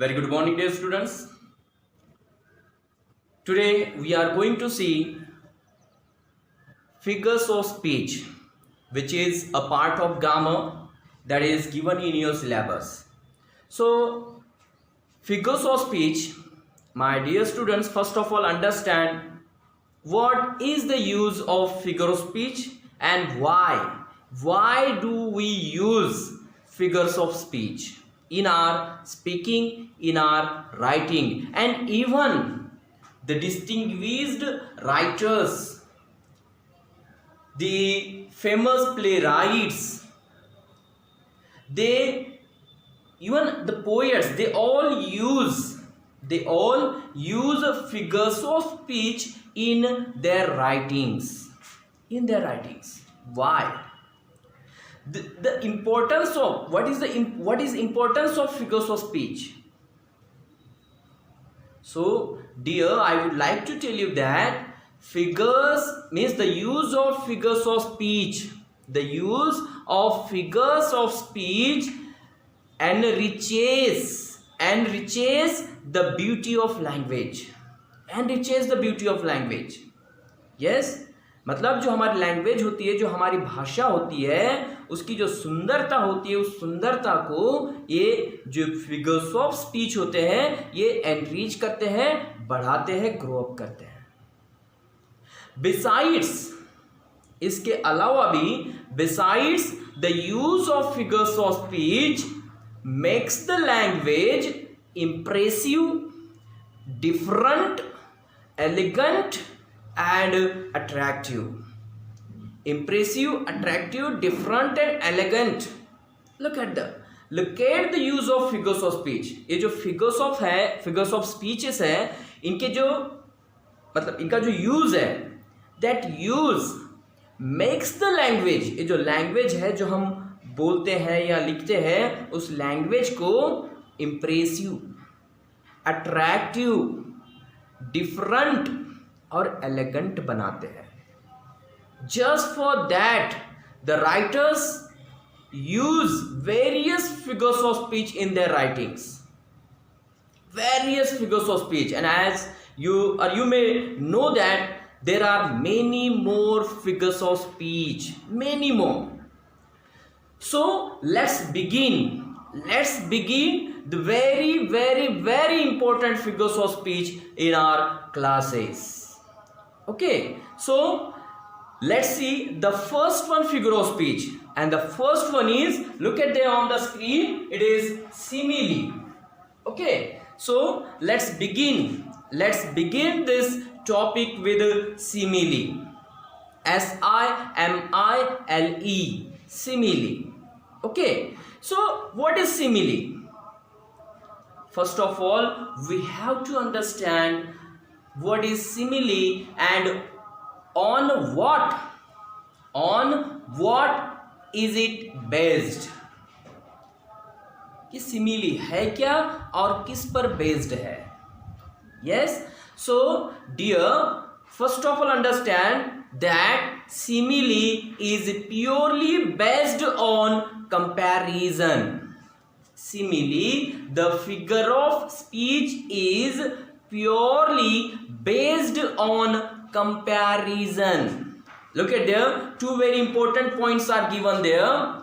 Very good morning, dear students. Today we are going to see figures of speech, which is a part of grammar that is given in your syllabus. So, figures of speech, my dear students, first of all understand what is the use of figure of speech and why. Why do we use figures of speech in our speaking, in our writing, and even the distinguished writers, the famous playwrights, even the poets, they all use figures of speech in their writings. Why? The importance of what is importance of figures of speech? So, dear, I would like to tell you that figures means the use of figures of speech. The use of figures of speech enriches the beauty of language. Yes, मतलब जो हमारी language होती है, जो हमारी भाषा होती है, उसकी जो सुंदरता होती है, उस सुंदरता को ये जो फिगर्स ऑफ स्पीच होते हैं ये एनरिच करते हैं, बढ़ाते हैं, ग्रो अप करते हैं. बिसाइड्स, इसके अलावा भी, besides the use of figures of speech makes the language impressive, different, elegant and attractive. Impressive, attractive, different and elegant. Look at the use of figures of speech. ये जो figures of speeches है, इनके जो मतलब इनका जो use है, that use makes the language, ये जो language है जो हम बोलते हैं या लिखते हैं, उस language को impressive, attractive, different और elegant बनाते हैं. Just for that, the writers use various figures of speech in their writings. Various figures of speech, and as you may know that there are many more figures of speech, many more. So let's begin the very, very, very important figures of speech in our classes. Okay, so let's see the first one figure of speech, and the first one is, look at there on the screen, it is simile. Okay, so let's begin this topic with simile. SIMILE, simile. Okay, so what is simile? First of all, we have to understand what is simile and on what is it based. कि simile है क्या और किस पर based है. Yes, so dear, first of all understand that simile is purely based on comparison. Simile, the figure of speech, is purely based on comparison. Look at there, two very important points are given there.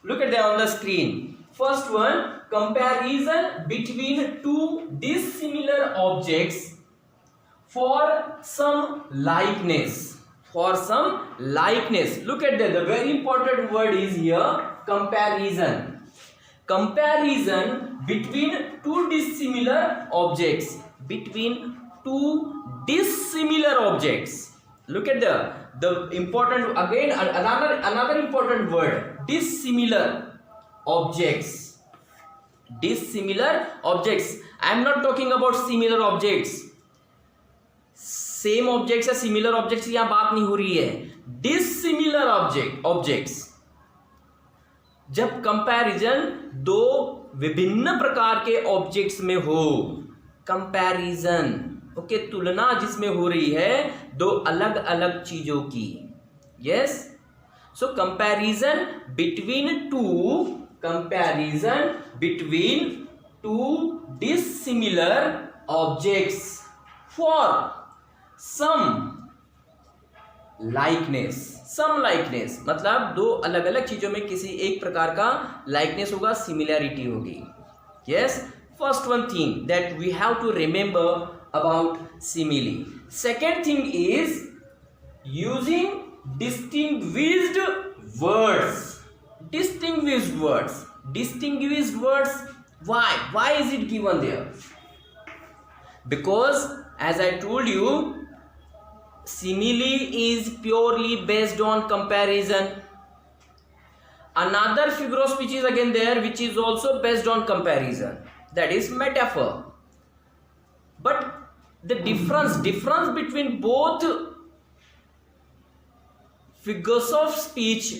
Look at there on the screen. First one, comparison between two dissimilar objects for some likeness. Look at that, the very important word is here, comparison. Comparison between two dissimilar objects. Look at the important, again another important word, dissimilar objects. I am not talking about similar objects. Same objects या similar objects की यहां बात नहीं हो रही है. Dissimilar objects. जब comparison दो विभिन्न प्रकार के ऑब्जेक्ट्स में हो, कंपैरिजन, ओके, तुलना जिसमें हो रही है दो अलग अलग चीजों की. Yes, so comparison between two dissimilar objects for some likeness. Some likeness मतलब दो अलग अलग चीजों में किसी एक प्रकार का लाइकनेस होगा, सिमिलैरिटी होगी. Yes, first one thing that we have to remember about simile. Second thing is using distinguished words. Distinguished words. Distinguished words, why is it given there? Because as I told you, simile is purely based on comparison. Another figure of speech is again there which is also based on comparison, that is metaphor. But the difference between both figures of speech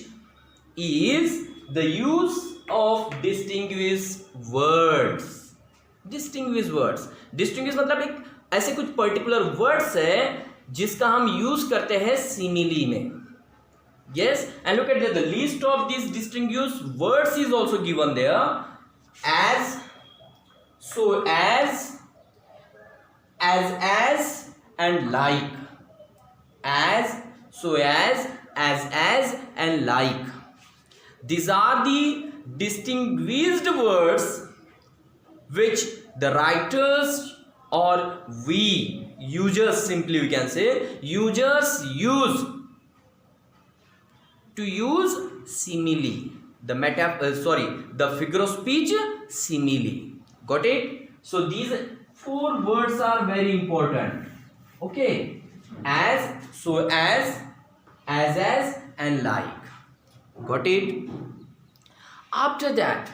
is the use of distinguished words. Distinguished words. Distinguished मतलब एक ऐसे कुछ particular words है जिसका हम use करते हैं simile में. Yes, and look at the list of these distinguished words is also given there. As, so as and like. As, so as and like. These are the distinguished words which the writers or we users, simply we can say users use to use simile, the figure of speech simile. Got it? So these four words are very important. Okay, as, so as and like. Got it? After that,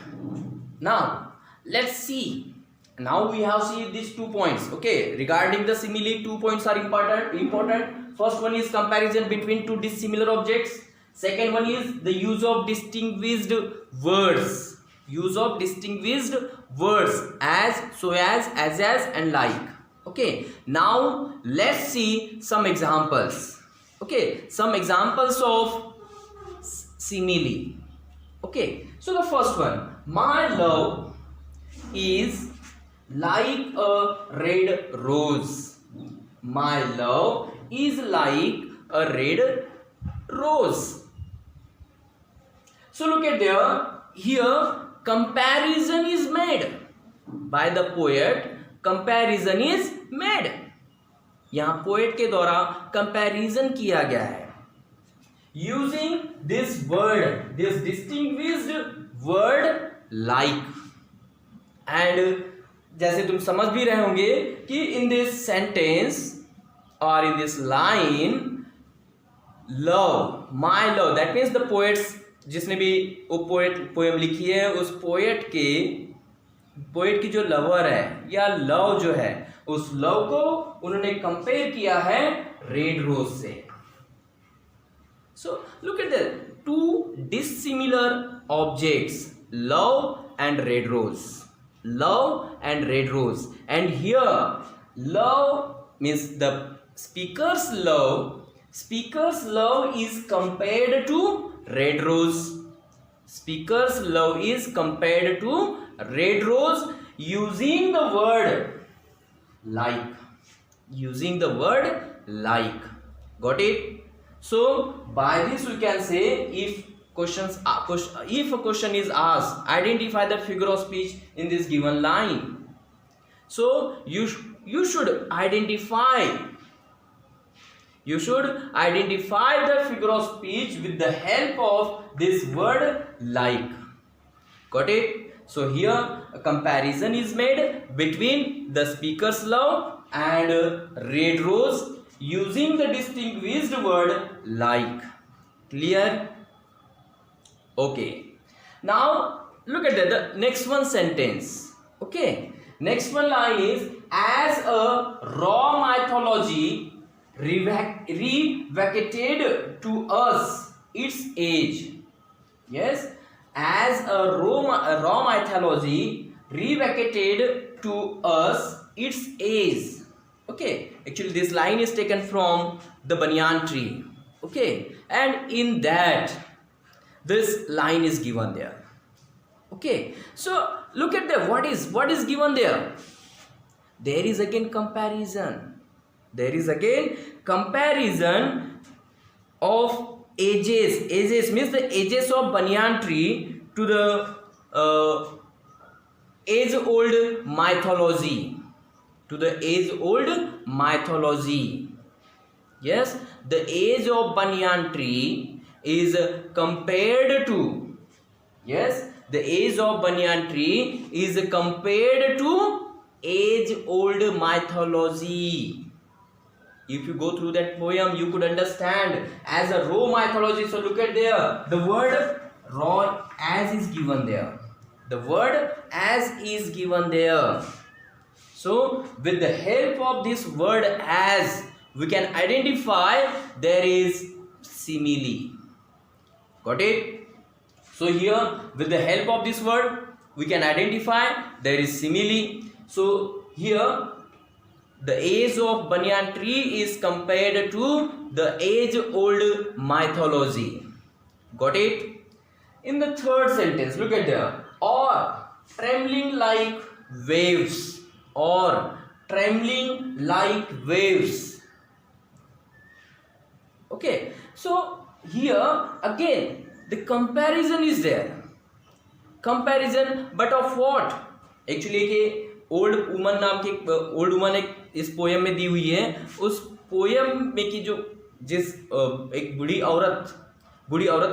now let's see. Now we have seen these 2 points. Okay, regarding the simile, 2 points are important. First one is comparison between two dissimilar objects. Second one is the use of distinguished words. Use of distinguished words as, so as and like. Okay, now let's see some examples. Okay, some examples of simile. Okay, so the first one, my love is like a red rose. My love is like a red rose. So look at there, here comparison is made by the poet. Comparison is made. यहाँ poet के द्वारा comparison किया गया है using this word, this distinguished word like. And जैसे तुम समझ भी रहे होंगे कि in this sentence or in this line, love, my love, that means the poets, जिसने भी वो पोएम लिखी है, उस पोएट की जो लवर है या लव जो है, उस लव को उन्होंने कंपेयर किया है रेड रोज से. So look at the two dissimilar objects, love and red rose. Love and red rose. And here love means the speaker's love. Speaker's love is compared to red rose. Speaker's love is compared to red rose using the word like. Using the word like. Got it? So by this we can say, if a question is asked, identify the figure of speech in this given line. So you should identify the figure of speech with the help of this word like. Got it? So here a comparison is made between the speaker's love and red rose using the distinguished word like. Clear? Okay. Now look at the next one sentence. Okay. Next one line is, as a raw mythology revacated to us its age. Yes. As a raw mythology revacated to us its age. Okay, actually this line is taken from the banyan tree. Okay, and in that this line is given there. Okay, so look at the what is given there. There is again comparison. There is again comparison of ages. Ages means the ages of banyan tree to the age-old mythology. To the age-old mythology. Yes, the age of banyan tree is compared to. Yes, the age of banyan tree is compared to age-old mythology. If you go through that poem, you could understand as a raw mythology. So look at there, the word raw as is given there. The word as is given there. So with the help of this word as, we can identify there is simile. Got it? So here with the help of this word, we can identify there is simile. So here the age of banyan tree is compared to the age-old mythology. Got it? In the third sentence, look at there. Or trembling like waves. Or trembling like waves. Okay. So here again the comparison is there. Comparison, but of what? Actually कि old woman नाम की old woman एक इस poem में दी हुई है. उस poem में की जो जिस एक बूढ़ी औरत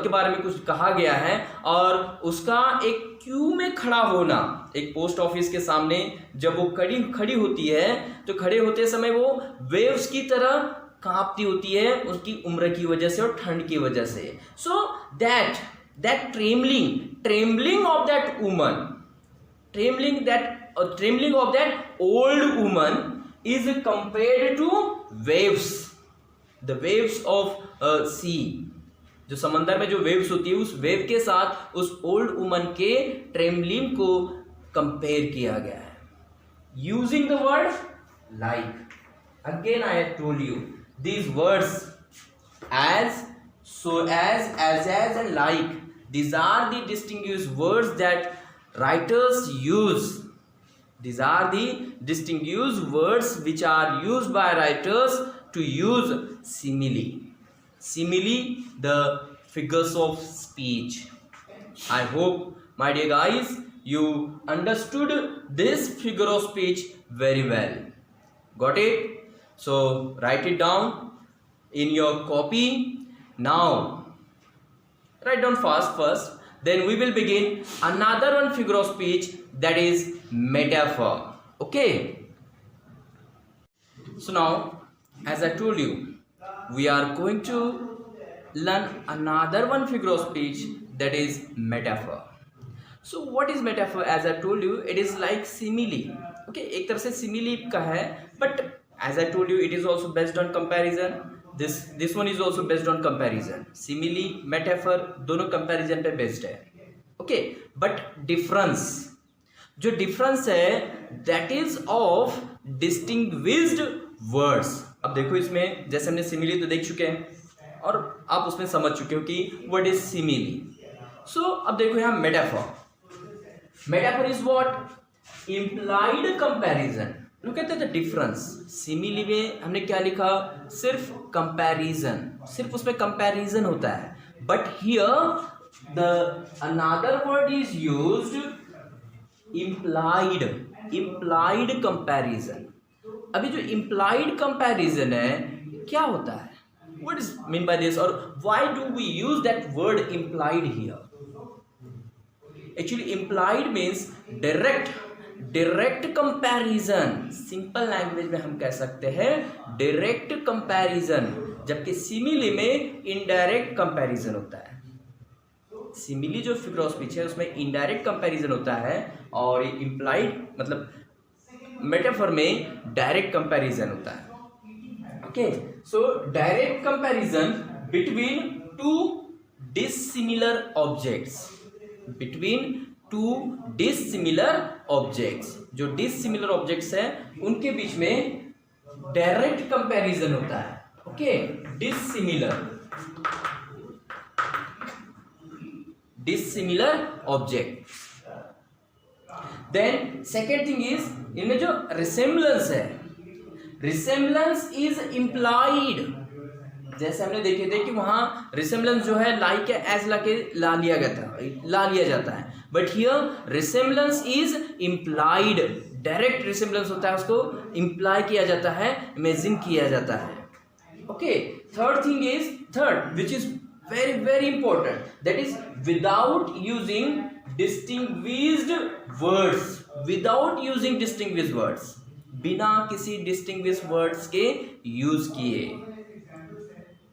के बारे में कुछ कहा गया है और उसका एक क्यू में खड़ा होना, एक पोस्ट ऑफिस के सामने जब वो खड़ी होती है तो खड़े होते समय वो वेव्स की तरह कांपती होती है उसकी उम्र की वजह से और ठंड की वजह से. So that trembling of that woman, trembling of that old woman is compared to waves, the waves of sea. जो समंदर में जो वेव्स होती है उस वेव के साथ उस ओल्ड वुमन के ट्रेम्बलिंग को कंपेयर किया गया है using the word like. Again I have told you these words as, so as and like, these are the distinguished words that writers use. These are the distinguished words which are used by writers to use simile. Simile, the figures of speech. I hope, my dear guys, you understood this figure of speech very well. Got it? So write it down in your copy. Now write down fast first. Then we will begin another one figure of speech, that is metaphor. Okay. So now, as I told you, we are going to learn another one figure of speech, that is metaphor. So what is metaphor? As I told you, it is like simile. Okay, एक तरह से simile का है, but as I told you, it is also based on comparison. This one is also based on comparison. Simile, metaphor दोनों comparison पे based है. Okay, but difference, जो difference है that is of distinguished words. अब देखो इसमें जैसे हमने simile तो देख चुके हैं और आप उसमें समझ चुके हो कि what is simile. So अब देखो यहाँ metaphor. Metaphor is what? Implied comparison. Look at the difference. Simile में हमने क्या लिखा? सिर्फ comparison, सिर्फ उसमें comparison होता है. But here the another word is used, implied comparison. अभी जो implied comparison है क्या होता है? What is mean by this, or why do we use that word implied here? Actually implied means direct comparison. Simple language में हम कह सकते हैं डायरेक्ट कंपैरिजन, जबकि सिमिली में इनडायरेक्ट कंपैरिजन होता है. सिमिली जो फिगर ऑफ स्पीच है उसमें इनडायरेक्ट कंपैरिजन होता है और इम्प्लाइड मतलब मेटाफर में डायरेक्ट कंपैरिजन होता है. Okay, so direct comparison between two dissimilar objects. Between two dissimilar objects, जो डिसिमिलर ऑब्जेक्ट्स हैं उनके बीच में डायरेक्ट कंपैरिजन होता है. Okay, dissimilar object. Then second thing is, इनमें जो रिसेम्बलेंस है, रिसेम्बलेंस इज इम्प्लाइड। जैसे हमने देखे थे कि वहां रिसेम्बलेंस जो है लाइक एज ला लिया जाता है, but here resemblance is implied. Direct resemblance होता है, उसको इम्प्लाई किया जाता है, इमेजिन किया जाता है। Okay, third thing is, third which is very very important, that is without using distinguished words. Without using distinguished words, बिना किसी डिस्टिंग्विश्ड वर्ड्स के यूज किए।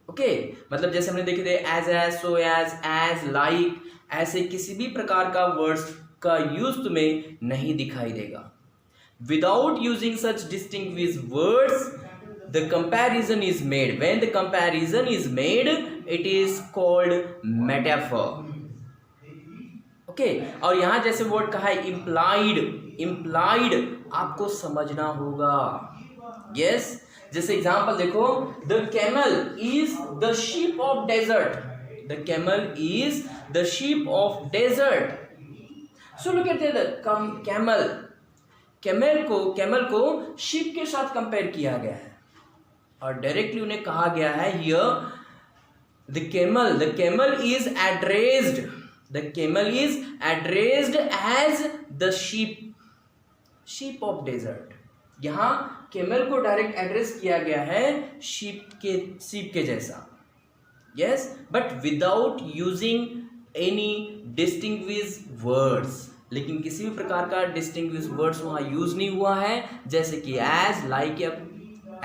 ओके, मतलब जैसे हमने देखे थे एज, सो एज, लाइक, ऐसे किसी भी प्रकार का वर्ड्स का यूज तुम्हें नहीं दिखाई देगा। Without using such distinguished words the comparison is made. When the comparison is made it is called metaphor. Okay, और यहां जैसे वर्ड कहा है इम्प्लाइड, इम्प्लाइड आपको समझना होगा। यस, जैसे एग्जांपल देखो, the camel is the sheep of desert. The camel is the sheep of desert. So look at the camel. Camel को शीप के साथ कंपेयर किया गया है और डायरेक्टली उन्हें कहा गया है here the camel is addressed, the camel is addressed as the sheep of desert. यहां कैमल को डायरेक्ट एड्रेस किया गया है शीप के जैसा। Yes, but without using any distinguished words. लेकिन किसी भी प्रकार का डिस्टिंग्विश्ड वर्ड्स वहां यूज नहीं हुआ है, जैसे कि एज, लाइक,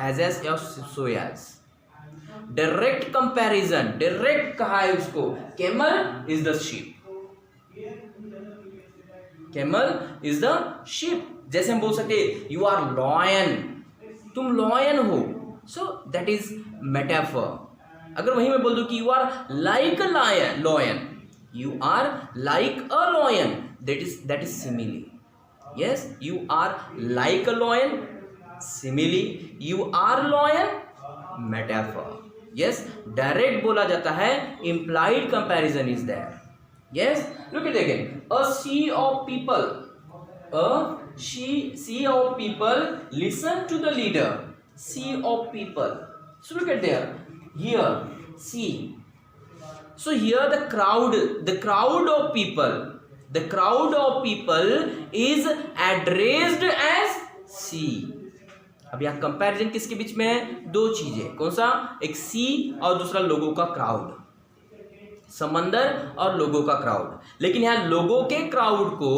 एज या so as. Direct comparison, direct कहा है उसको, camel is the sheep, camel is the sheep. जैसे हम बोल सकते यू आर लॉयन, तुम लॉयन हो, सो दैट इज मेटाफर। अगर वहीं मैं बोल दूं कि you are like a lion, you are like a lion, that is simile. Yes, you are like a lion, simile, you are lion, metaphor. Yes, direct बोला जाता है, implied comparison is there. Yes, look at it again. A sea of people. Sea of people listen to the leader. Sea of people. So look at there. Here, sea. So here the crowd of people. The crowd of people is addressed as sea. अब यहाँ comparison किसके बीच में है? दो चीजें। कौन सा? एक सी और दूसरा लोगों का क्राउड, समंदर और लोगों का क्राउड। लेकिन यहां लोगों के क्राउड को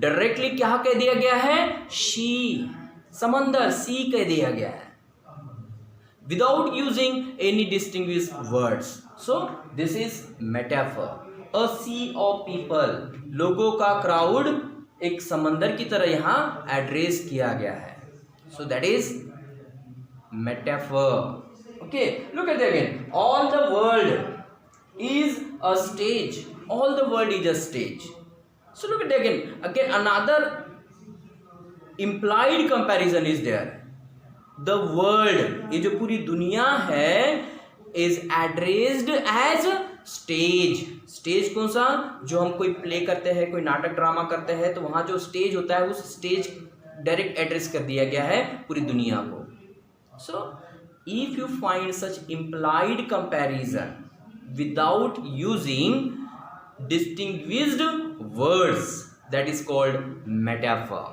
डायरेक्टली क्या कह दिया गया है? शी, समंदर, सी कह दिया गया है, without using any distinguished words. So this is metaphor. A sea of people, लोगों का क्राउड एक समंदर की तरह यहां एड्रेस किया गया है। So that is metaphor. Okay, look at again. All the world is a stage. All the world is a stage. So look at it again another implied comparison is there. The world, ये जो पूरी दुनिया है, is addressed as stage. Stage कौन सा? जो हम कोई प्ले करते हैं, कोई नाटक ड्रामा करते हैं, तो वहां जो स्टेज होता है उस स्टेज डायरेक्ट एड्रेस कर दिया गया है पूरी दुनिया को। So if you find such implied comparison without using distinguished words, that is called metaphor.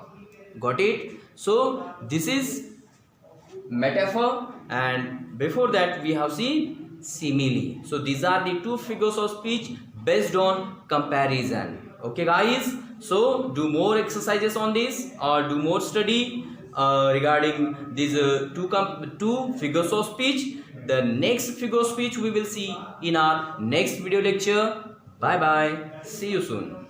Got it? So this is metaphor, and before that we have seen simile. So these are the two figures of speech based on comparison. Okay guys, so do more exercises on this or do more study regarding these two figures of speech. The next figure of speech we will see in our next video lecture. Bye bye. See you soon.